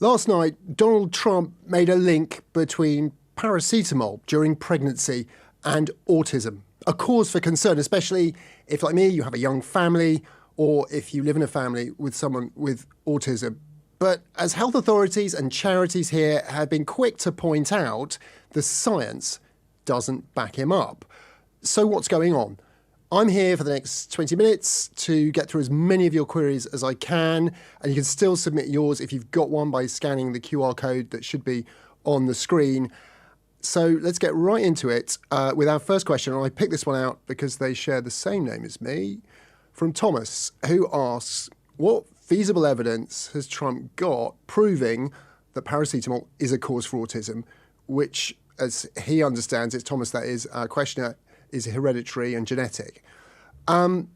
Last night, Donald Trump made a link between paracetamol during pregnancy and autism. A cause for concern, especially if, like me, you have a young family or if you live in a family with someone with autism. But as health authorities and charities here have been quick to point out, the science doesn't back him up. So what's going on? I'm here for the next 20 minutes to get through as many of your queries as I can, and you can still submit yours if you've got one by scanning the QR code that should be on the screen. So let's get right into it with our first question. And I picked this one out because they share the same name as me, from Thomas, who asks, what feasible evidence has Trump got proving that paracetamol is a cause for autism, which, as he understands it, Thomas, that is, our questioner, is hereditary and genetic. And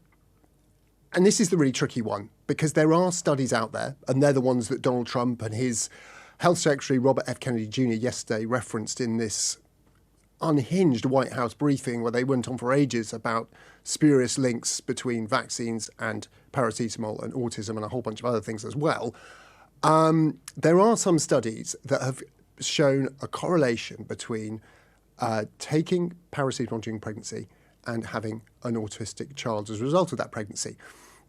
this is the really tricky one, because there are studies out there, and they're the ones that Donald Trump and his Health Secretary Robert F. Kennedy Jr. yesterday referenced in this unhinged White House briefing where they went on for ages about spurious links between vaccines and paracetamol and autism and a whole bunch of other things as well. There are some studies that have shown a correlation between taking paracetamol during pregnancy and having an autistic child as a result of that pregnancy.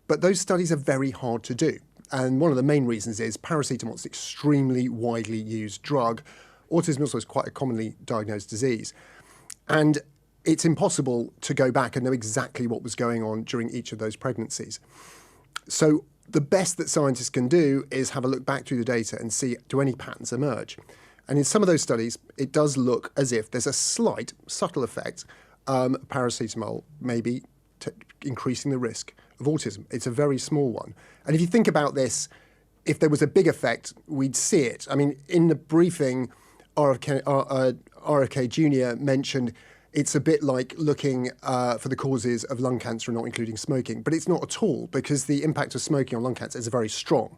But those studies are very hard to do. And one of the main reasons is paracetamol is an extremely widely used drug. Autism also is quite a commonly diagnosed disease. And it's impossible to go back and know exactly what was going on during each of those pregnancies. So the best that scientists can do is have a look back through the data and see, do any patterns emerge? And in some of those studies, it does look as if there's a slight, subtle effect. Paracetamol may be increasing the risk of autism. It's a very small one. And if you think about this, if there was a big effect, we'd see it. I mean, in the briefing, RFK Jr. mentioned it's a bit like looking for the causes of lung cancer and not including smoking. But it's not at all, because the impact of smoking on lung cancer is very strong.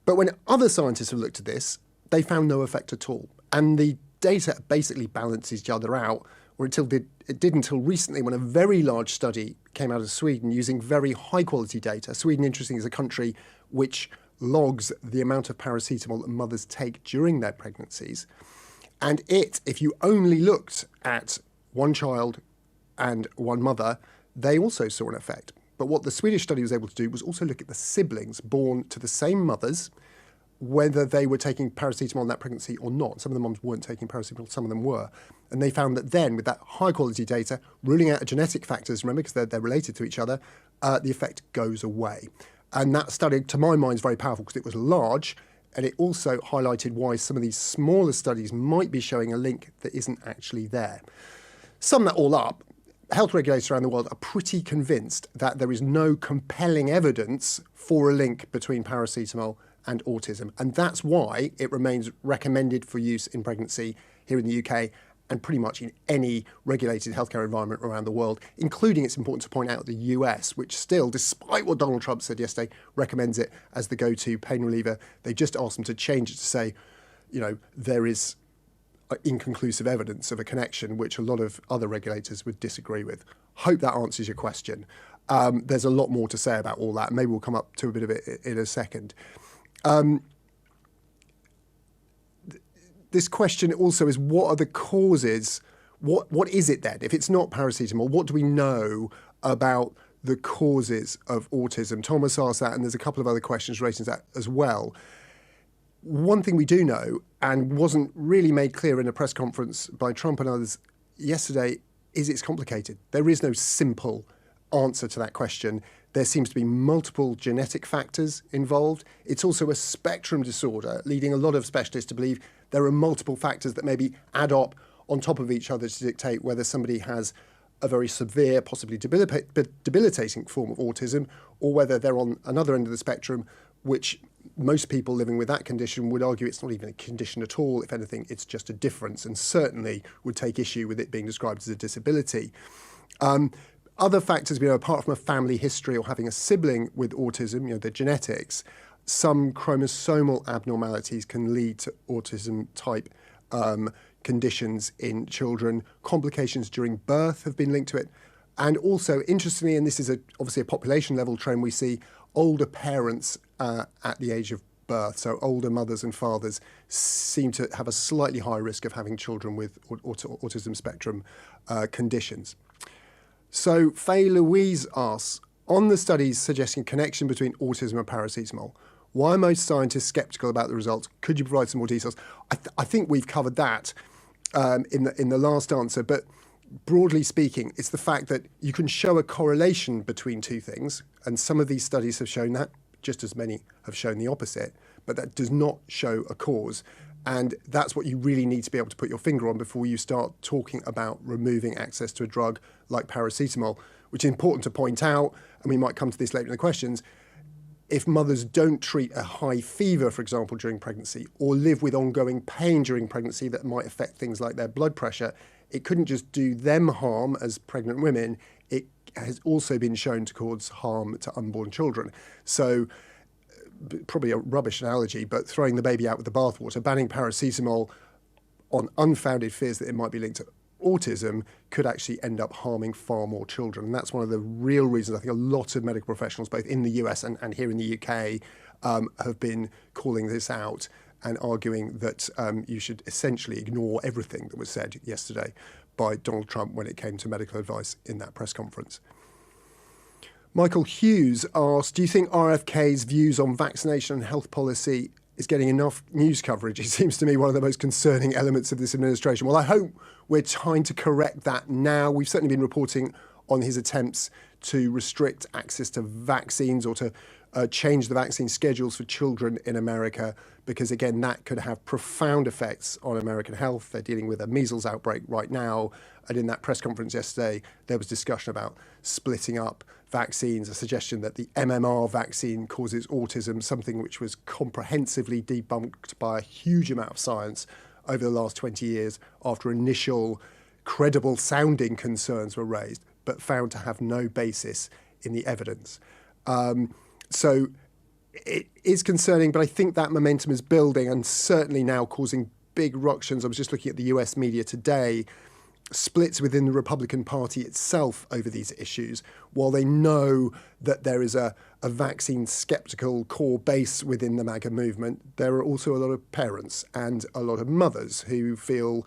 But when other scientists have looked at this, they found no effect at all. And the data basically balances each other out, or it did until recently when a very large study came out of Sweden using very high quality data. Sweden, interestingly, is a country which logs the amount of paracetamol that mothers take during their pregnancies. And if you only looked at one child and one mother, they also saw an effect. But what the Swedish study was able to do was also look at the siblings born to the same mothers, whether they were taking paracetamol in that pregnancy or not. Some of the mums weren't taking paracetamol, some of them were. And they found that then, with that high-quality data, ruling out genetic factors, remember, because they're related to each other, the effect goes away. And that study, to my mind, is very powerful because it was large, and it also highlighted why some of these smaller studies might be showing a link that isn't actually there. Sum that all up, health regulators around the world are pretty convinced that there is no compelling evidence for a link between paracetamol and autism. And that's why it remains recommended for use in pregnancy here in the UK and pretty much in any regulated healthcare environment around the world, including, it's important to point out, the US, which still, despite what Donald Trump said yesterday, recommends it as the go-to pain reliever. They just asked them to change it to say, there is inconclusive evidence of a connection, which a lot of other regulators would disagree with. Hope that answers your question. There's a lot more to say about all that. Maybe we'll come up to a bit of it in a second. This question also is, what are the causes? What is it then? If it's not paracetamol, what do we know about the causes of autism? Thomas asked that, and there's a couple of other questions relating to that as well. One thing we do know, and wasn't really made clear in a press conference by Trump and others yesterday, is it's complicated. There is no simple answer to that question. There seems to be multiple genetic factors involved. It's also a spectrum disorder, leading a lot of specialists to believe there are multiple factors that maybe add up on top of each other to dictate whether somebody has a very severe, possibly debilitating form of autism, or whether they're on another end of the spectrum, which most people living with that condition would argue it's not even a condition at all. If anything, it's just a difference, and certainly would take issue with it being described as a disability. Other factors, apart from a family history or having a sibling with autism, the genetics, some chromosomal abnormalities can lead to autism-type conditions in children. Complications during birth have been linked to it. And also, interestingly, and this is obviously a population-level trend, we see older parents at the age of birth. So older mothers and fathers seem to have a slightly higher risk of having children with autism spectrum conditions. So Faye Louise asks, on the studies suggesting a connection between autism and paracetamol, why are most scientists sceptical about the results? Could you provide some more details? I think we've covered that in the last answer, but broadly speaking, it's the fact that you can show a correlation between two things, and some of these studies have shown that, just as many have shown the opposite, but that does not show a cause. And that's what you really need to be able to put your finger on before you start talking about removing access to a drug like paracetamol, which is important to point out, and we might come to this later in the questions. If mothers don't treat a high fever, for example, during pregnancy, or live with ongoing pain during pregnancy that might affect things like their blood pressure, it couldn't just do them harm as pregnant women, it has also been shown to cause harm to unborn children. So probably a rubbish analogy, but throwing the baby out with the bathwater, banning paracetamol on unfounded fears that it might be linked to autism could actually end up harming far more children. And that's one of the real reasons I think a lot of medical professionals, both in the US and here in the UK, have been calling this out and arguing that you should essentially ignore everything that was said yesterday by Donald Trump when it came to medical advice in that press conference. Michael Hughes asked, do you think RFK's views on vaccination and health policy is getting enough news coverage? It seems to me one of the most concerning elements of this administration. Well, I hope we're trying to correct that now. We've certainly been reporting on his attempts to restrict access to vaccines or to change the vaccine schedules for children in America, because, again, that could have profound effects on American health. They're dealing with a measles outbreak right now. And in that press conference yesterday, there was discussion about splitting up vaccines, a suggestion that the MMR vaccine causes autism, something which was comprehensively debunked by a huge amount of science over the last 20 years after initial credible sounding concerns were raised, but found to have no basis in the evidence. So it is concerning, but I think that momentum is building and certainly now causing big ructions. I was just looking at the US media today, splits within the Republican Party itself over these issues. While they know that there is a vaccine skeptical core base within the MAGA movement, there are also a lot of parents and a lot of mothers who feel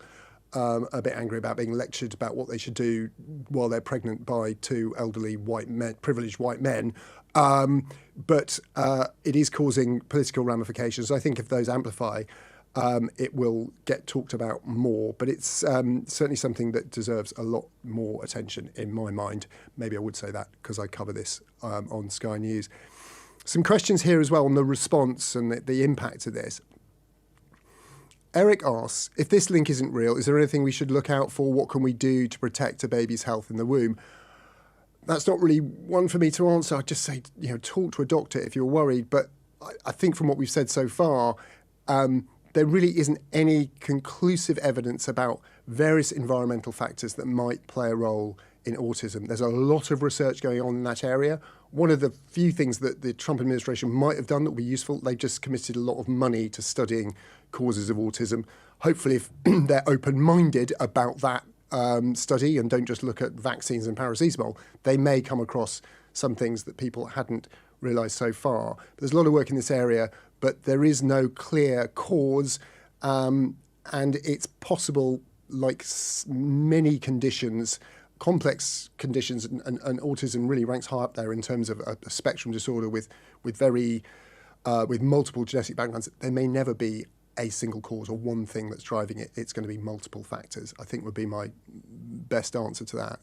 a bit angry about being lectured about what they should do while they're pregnant by two elderly white men, privileged white men. But it is causing political ramifications. I think if those amplify, it will get talked about more. But it's certainly something that deserves a lot more attention in my mind. Maybe I would say that because I cover this on Sky News. Some questions here as well on the response and the impact of this. Eric asks, if this link isn't real, is there anything we should look out for? What can we do to protect a baby's health in the womb? That's not really one for me to answer. I'd just say, talk to a doctor if you're worried. But I think from what we've said so far, there really isn't any conclusive evidence about various environmental factors that might play a role in autism. There's a lot of research going on in that area. One of the few things that the Trump administration might have done that would be useful, they've just committed a lot of money to studying causes of autism. Hopefully, if they're open-minded about that study and don't just look at vaccines and paracetamol, they may come across some things that people hadn't realised so far. There's a lot of work in this area, but there is no clear cause, and it's possible, like many conditions, complex conditions, and autism really ranks high up there in terms of a spectrum disorder with multiple genetic backgrounds. There may never be a single cause or one thing that's driving it. It's going to be multiple factors, I think would be my best answer to that.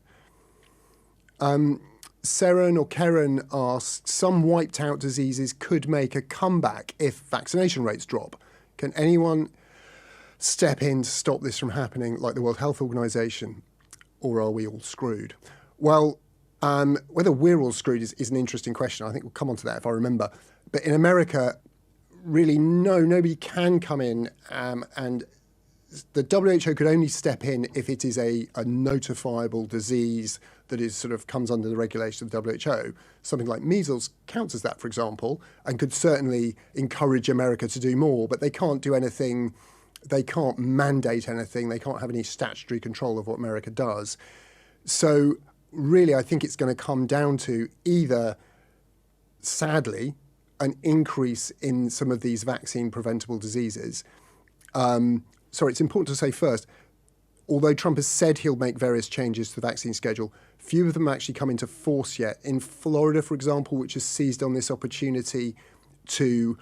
Seren or Karen asks, some wiped out diseases could make a comeback if vaccination rates drop. Can anyone step in to stop this from happening, like the World Health Organization, or are we all screwed? Well, whether we're all screwed is an interesting question. I think we'll come on to that if I remember. But in America, really, nobody can come in, and the WHO could only step in if it is a notifiable disease that is sort of comes under the regulation of the WHO. Something like measles counts as that, for example, and could certainly encourage America to do more, but they can't do anything. They can't mandate anything. They can't have any statutory control of what America does. So really, I think it's going to come down to either, sadly, an increase in some of these vaccine preventable diseases. It's important to say first, although Trump has said he'll make various changes to the vaccine schedule, few of them actually come into force yet. In Florida, for example, which has seized on this opportunity to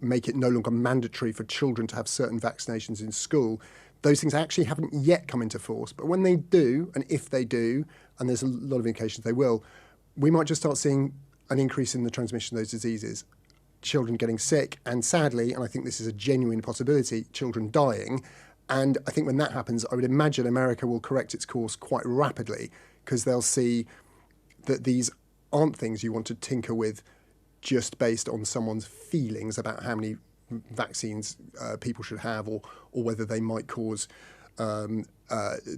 make it no longer mandatory for children to have certain vaccinations in school, those things actually haven't yet come into force. But when they do, and if they do, and there's a lot of indications they will, we might just start seeing an increase in the transmission of those diseases, children getting sick, and sadly, and I think this is a genuine possibility, children dying. And I think when that happens, I would imagine America will correct its course quite rapidly, because they'll see that these aren't things you want to tinker with just based on someone's feelings about how many vaccines people should have, or whether they might cause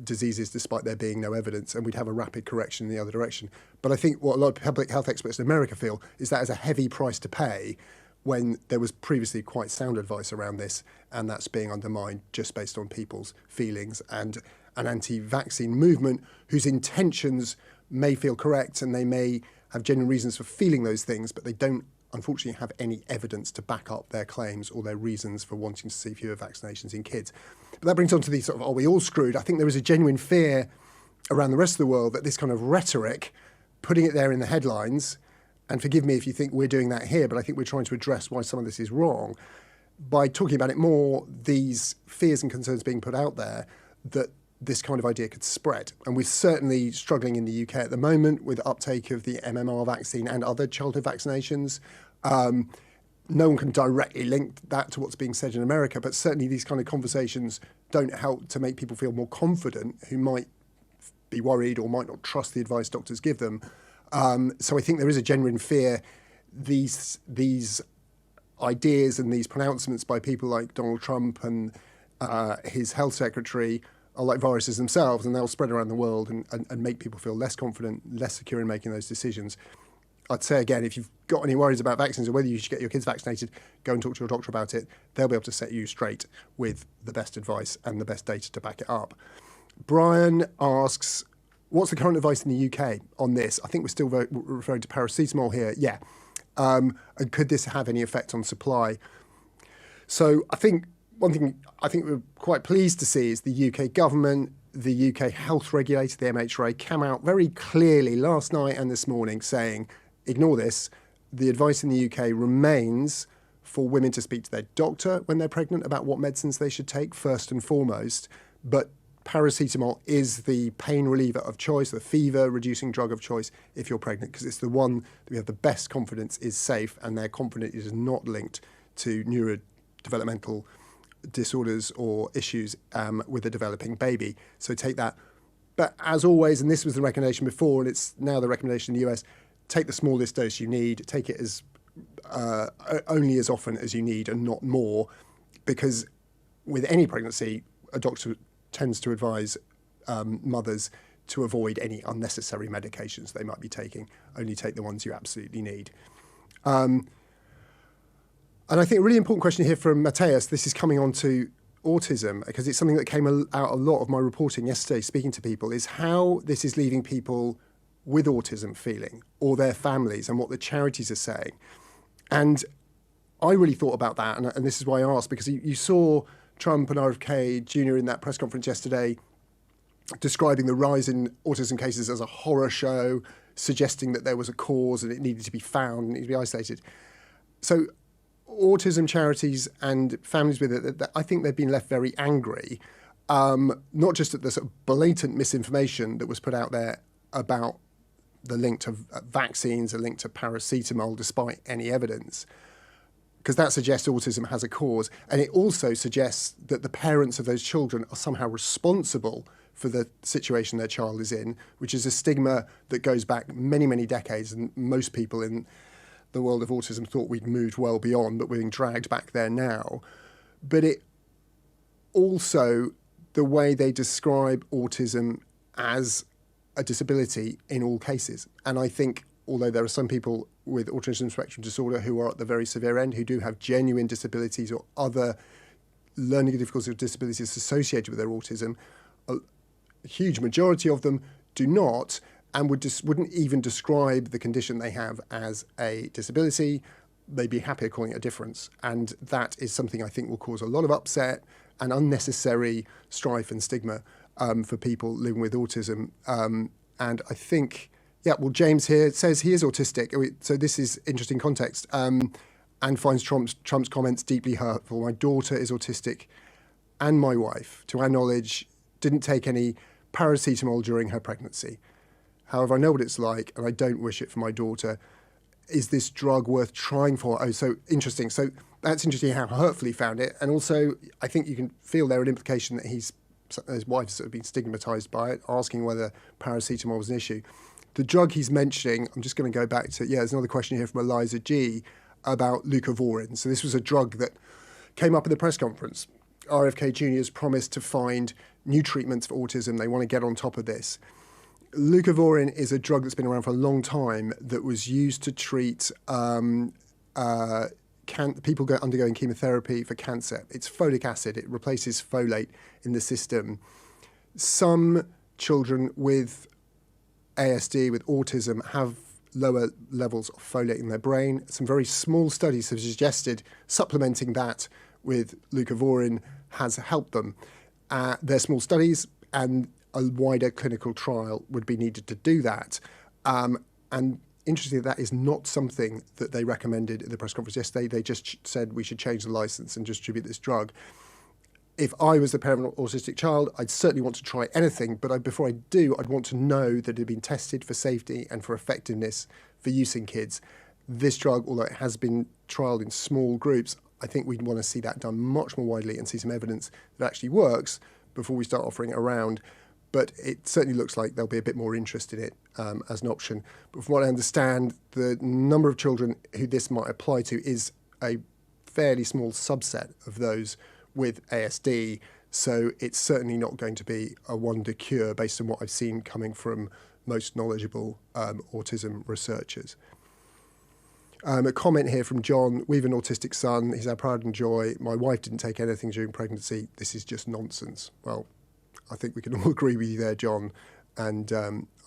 diseases despite there being no evidence, and we'd have a rapid correction in the other direction. But I think what a lot of public health experts in America feel is that is a heavy price to pay when there was previously quite sound advice around this, and that's being undermined just based on people's feelings, and an anti-vaccine movement whose intentions may feel correct and they may have genuine reasons for feeling those things, but they don't unfortunately have any evidence to back up their claims or their reasons for wanting to see fewer vaccinations in kids. But that brings on to the sort of, are we all screwed? I think there is a genuine fear around the rest of the world that this kind of rhetoric, putting it there in the headlines, and forgive me if you think we're doing that here, but I think we're trying to address why some of this is wrong, by talking about it more, these fears and concerns being put out there, that this kind of idea could spread. And we're certainly struggling in the UK at the moment with uptake of the MMR vaccine and other childhood vaccinations. No one can directly link that to what's being said in America, but certainly these kind of conversations don't help to make people feel more confident who might be worried or might not trust the advice doctors give them. So I think there is a genuine fear these ideas and these pronouncements by people like Donald Trump and his health secretary are like viruses themselves, and they'll spread around the world and make people feel less confident, less secure in making those decisions. I'd say again, if you've got any worries about vaccines or whether you should get your kids vaccinated, go and talk to your doctor about it. They'll be able to set you straight with the best advice and the best data to back it up. Brian asks, what's the current advice in the UK on this? I think we're still referring to paracetamol here. Yeah. And could this have any effect on supply? So I think one thing I think we're quite pleased to see is the UK government, the UK health regulator, the MHRA, came out very clearly last night and this morning saying, ignore this, the advice in the UK remains for women to speak to their doctor when they're pregnant about what medicines they should take first and foremost, but paracetamol is the pain reliever of choice, the fever-reducing drug of choice if you're pregnant, because it's the one that we have the best confidence is safe, and they're confident it is not linked to neurodevelopmental disorders or issues with a developing baby. So take that. But as always, and this was the recommendation before, and it's now the recommendation in the US, take the smallest dose you need, take it as only as often as you need and not more, because with any pregnancy, a doctor tends to advise mothers to avoid any unnecessary medications they might be taking. Only take the ones you absolutely need. And I think a really important question here from Mateus, this is coming on to autism, because it's something that came out a lot of my reporting yesterday, speaking to people, is how this is leaving people with autism feeling, or their families, and what the charities are saying. And I really thought about that, and this is why I asked, because you saw Trump and RFK Jr. in that press conference yesterday describing the rise in autism cases as a horror show, suggesting that there was a cause and it needed to be found, it needed to be isolated. So autism charities and families with it, I think they've been left very angry, not just at the sort of blatant misinformation that was put out there about the link to vaccines, a link to paracetamol, despite any evidence, because that suggests autism has a cause. And it also suggests that the parents of those children are somehow responsible for the situation their child is in, which is a stigma that goes back many, many decades. And most people in the world of autism thought we'd moved well beyond, but we're being dragged back there now. But it also, the way they describe autism as a disability in all cases. And I think, although there are some people with autism spectrum disorder who are at the very severe end, who do have genuine disabilities or other learning difficulties or disabilities associated with their autism, a huge majority of them do not. and wouldn't even describe the condition they have as a disability. They'd be happier calling it a difference. And that is something I think will cause a lot of upset and unnecessary strife and stigma for people living with autism. And I think, James here says he is autistic. So this is interesting context, and finds Trump's comments deeply hurtful. My daughter is autistic, and my wife, to our knowledge, didn't take any paracetamol during her pregnancy. However, I know what it's like, and I don't wish it for my daughter. Is this drug worth trying for? Oh, so interesting. So that's interesting how hurtful he found it. And also, I think you can feel there an implication that his wife's sort of been stigmatised by it, asking whether paracetamol was an issue. The drug he's mentioning, I'm just going to go back to, there's another question here from Eliza G about leucovorin. So this was a drug that came up in the press conference. RFK Jr. has promised to find new treatments for autism. They want to get on top of this. Leucovorin is a drug that's been around for a long time that was used to treat people undergoing chemotherapy for cancer. It's folic acid. It replaces folate in the system. Some children with ASD, with autism, have lower levels of folate in their brain. Some very small studies have suggested supplementing that with leucovorin has helped them. They're small studies, and a wider clinical trial would be needed to do that. And interestingly, that is not something that they recommended at the press conference yesterday. They just said we should change the license and distribute this drug. If I was the parent of an autistic child, I'd certainly want to try anything, but before I do, I'd want to know that it had been tested for safety and for effectiveness for use in kids. This drug, although it has been trialled in small groups, I think we'd want to see that done much more widely and see some evidence that actually works before we start offering it around. But it certainly looks like there'll be a bit more interest in it as an option. But from what I understand, the number of children who this might apply to is a fairly small subset of those with ASD. So it's certainly not going to be a wonder cure based on what I've seen coming from most knowledgeable autism researchers. A comment here from John. We have an autistic son. He's our pride and joy. My wife didn't take anything during pregnancy. This is just nonsense. Well, I think we can all agree with you there, John. And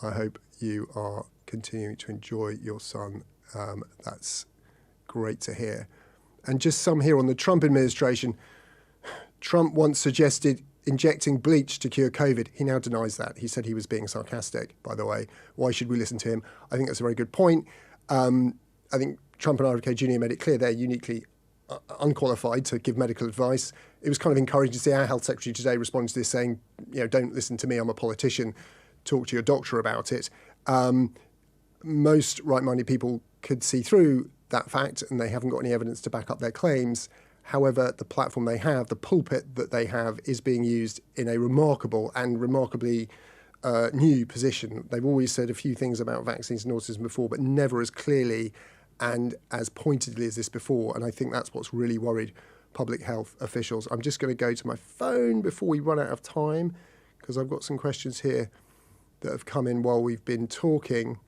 I hope you are continuing to enjoy your son. That's great to hear. And just some here on the Trump administration. Trump once suggested injecting bleach to cure COVID. He now denies that. He said he was being sarcastic, by the way. Why should we listen to him? I think that's a very good point. I think Trump and RFK Jr. made it clear they're uniquely unqualified to give medical advice. It was kind of encouraging to see our health secretary today respond to this saying, don't listen to me, I'm a politician, talk to your doctor about it. Most right-minded people could see through that fact, and they haven't got any evidence to back up their claims. However, the platform they have, the pulpit that they have, is being used in a remarkable and remarkably new position. They've always said a few things about vaccines and autism before, but never as clearly and as pointedly as this before. And I think that's what's really worried public health officials. I'm just going to go to my phone before we run out of time, because I've got some questions here that have come in while we've been talking.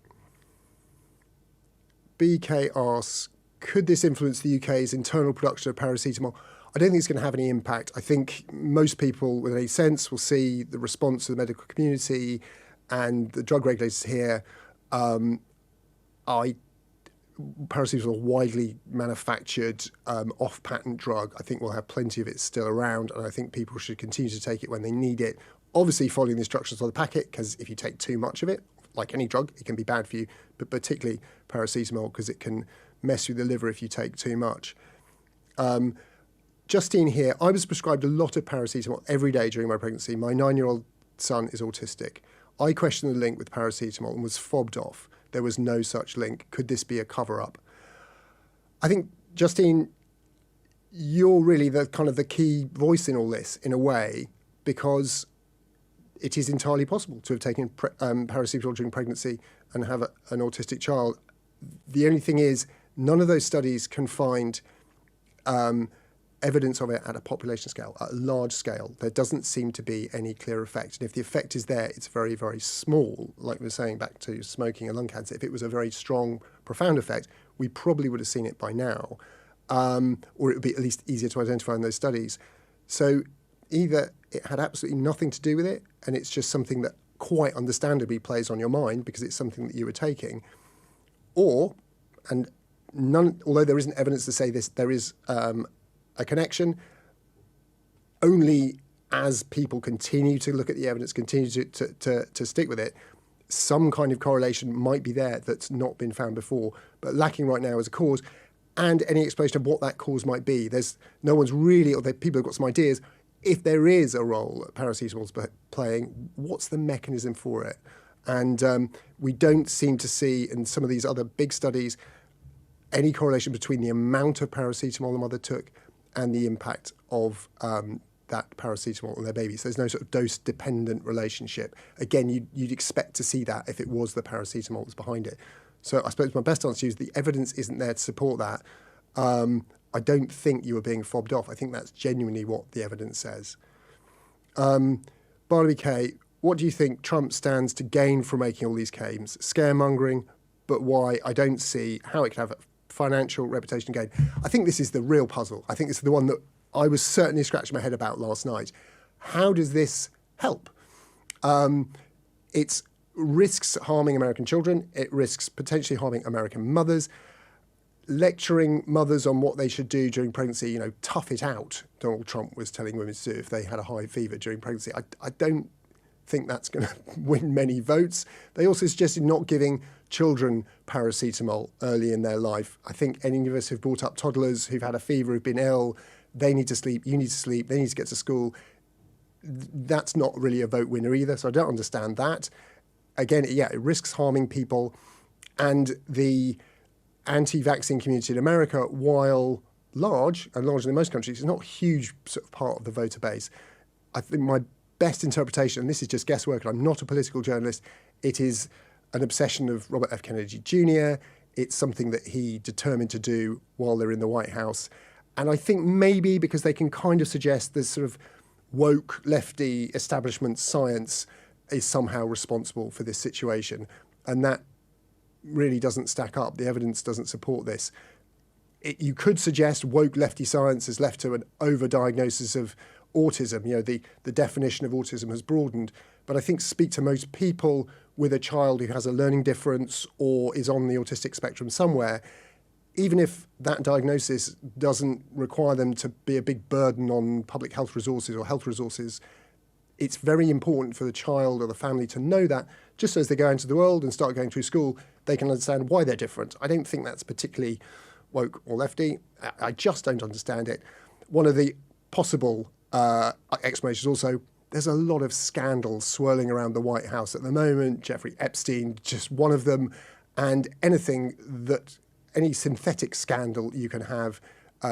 BK asks, could this influence the UK's internal production of paracetamol? I don't think it's going to have any impact. I think most people with any sense will see the response of the medical community and the drug regulators here. Paracetamol is a widely manufactured off-patent drug. I think we'll have plenty of it still around, and I think people should continue to take it when they need it. Obviously following the instructions on the packet, because if you take too much of it, like any drug, it can be bad for you, but particularly paracetamol, because it can mess with the liver if you take too much. Justine here, I was prescribed a lot of paracetamol every day during my pregnancy. My 9-year-old son is autistic. I questioned the link with paracetamol and was fobbed off. There was no such link. Could this be a cover-up? I think, Justine, you're really the kind of the key voice in all this, in a way, because it is entirely possible to have taken paracetamol during pregnancy and have an autistic child. The only thing is, none of those studies can find evidence of it at a population scale, at a large scale. There doesn't seem to be any clear effect. And if the effect is there, it's very, very small. Like we were saying back to smoking and lung cancer, if it was a very strong, profound effect, we probably would have seen it by now. Or it would be at least easier to identify in those studies. So either it had absolutely nothing to do with it, and it's just something that quite understandably plays on your mind because it's something that you were taking, or, and none, although there isn't evidence to say this, there is a connection, only as people continue to look at the evidence, continue to stick with it, some kind of correlation might be there that's not been found before, but lacking right now as a cause, and any explanation of what that cause might be. There's no one's really, or people have got some ideas. If there is a role that paracetamol's playing, what's the mechanism for it? And we don't seem to see in some of these other big studies any correlation between the amount of paracetamol the mother took and the impact of that paracetamol on their babies. There's no sort of dose-dependent relationship. Again, you'd expect to see that if it was the paracetamol that's behind it. So I suppose my best answer is the evidence isn't there to support that. I don't think you were being fobbed off. I think that's genuinely what the evidence says. Barnaby K, what do you think Trump stands to gain from making all these claims? Scaremongering, but why? I don't see how it could have a financial reputation gain. I think this is the real puzzle. I think this is the one that I was certainly scratching my head about last night. How does this help? It risks harming American children. It risks potentially harming American mothers. Lecturing mothers on what they should do during pregnancy, tough it out, Donald Trump was telling women to do if they had a high fever during pregnancy. I don't think that's going to win many votes. They also suggested not giving children paracetamol early in their life. I think any of us who've brought up toddlers who've had a fever, who've been ill, they need to sleep, you need to sleep, they need to get to school. That's not really a vote winner either, so I don't understand that. Again, it risks harming people, and the anti-vaccine community in America, while large, and larger than most countries, is not a huge sort of part of the voter base. I think my best interpretation, and this is just guesswork, and I'm not a political journalist, it is an obsession of Robert F. Kennedy Jr. It's something that he determined to do while they're in the White House. And I think maybe because they can kind of suggest this sort of woke, lefty establishment science is somehow responsible for this situation. And that really doesn't stack up. The evidence doesn't support this. You could suggest woke lefty science is left to an overdiagnosis of autism. The definition of autism has broadened. But I think speak to most people with a child who has a learning difference or is on the autistic spectrum somewhere, even if that diagnosis doesn't require them to be a big burden on public health resources or health resources, it's very important for the child or the family to know that just as they go into the world and start going through school, they can understand why they're different. I don't think that's particularly woke or lefty. I just don't understand it. One of the possible explanations also, there's a lot of scandals swirling around the White House at the moment. Jeffrey Epstein, just one of them. And any synthetic scandal you can have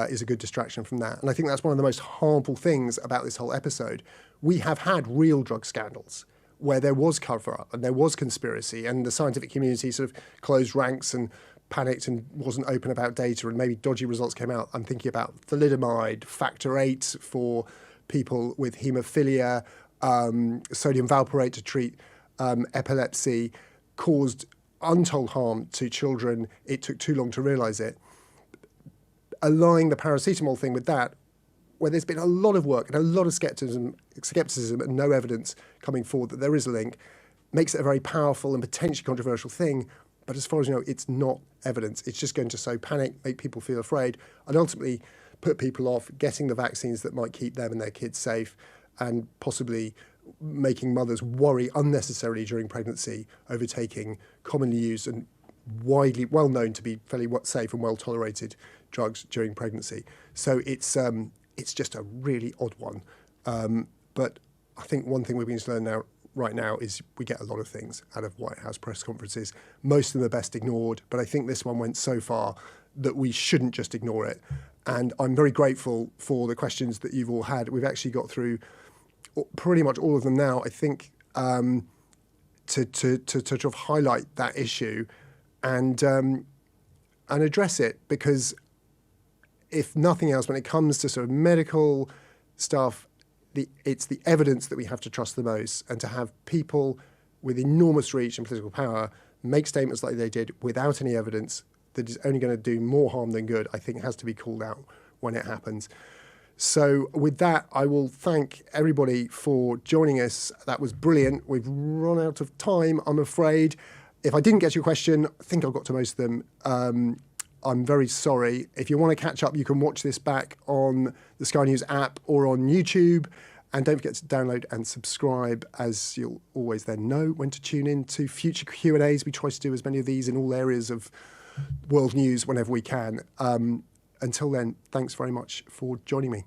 is a good distraction from that. And I think that's one of the most harmful things about this whole episode. We have had real drug scandals where there was cover-up and there was conspiracy, and the scientific community sort of closed ranks and panicked and wasn't open about data, and maybe dodgy results came out. I'm thinking about thalidomide, factor 8 for people with haemophilia, sodium valproate to treat epilepsy, caused untold harm to children. It took too long to realise it. Aligning the paracetamol thing with that, where there's been a lot of work and a lot of skepticism and no evidence coming forward that there is a link, makes it a very powerful and potentially controversial thing. But as far as you know, it's not evidence. It's just going to sow panic, make people feel afraid, and ultimately put people off getting the vaccines that might keep them and their kids safe, and possibly making mothers worry unnecessarily during pregnancy over taking commonly used and widely well known to be fairly safe and well tolerated drugs during pregnancy. So it's just a really odd one. But I think one thing we're beginning to learn right now is we get a lot of things out of White House press conferences. Most of them are best ignored, but I think this one went so far that we shouldn't just ignore it. And I'm very grateful for the questions that you've all had. We've actually got through pretty much all of them now, I think, to sort of highlight that issue and address it, because if nothing else, when it comes to sort of medical stuff, it's the evidence that we have to trust the most, and to have people with enormous reach and political power make statements like they did without any evidence that is only going to do more harm than good, I think has to be called out when it happens. So with that, I will thank everybody for joining us. That was brilliant. We've run out of time, I'm afraid. If I didn't get your question, I think I got to most of them. I'm very sorry. If you want to catch up, you can watch this back on the Sky News app or on YouTube. And don't forget to download and subscribe, as you'll always then know when to tune in to future Q&As. We try to do as many of these in all areas of world news whenever we can. Until then, thanks very much for joining me.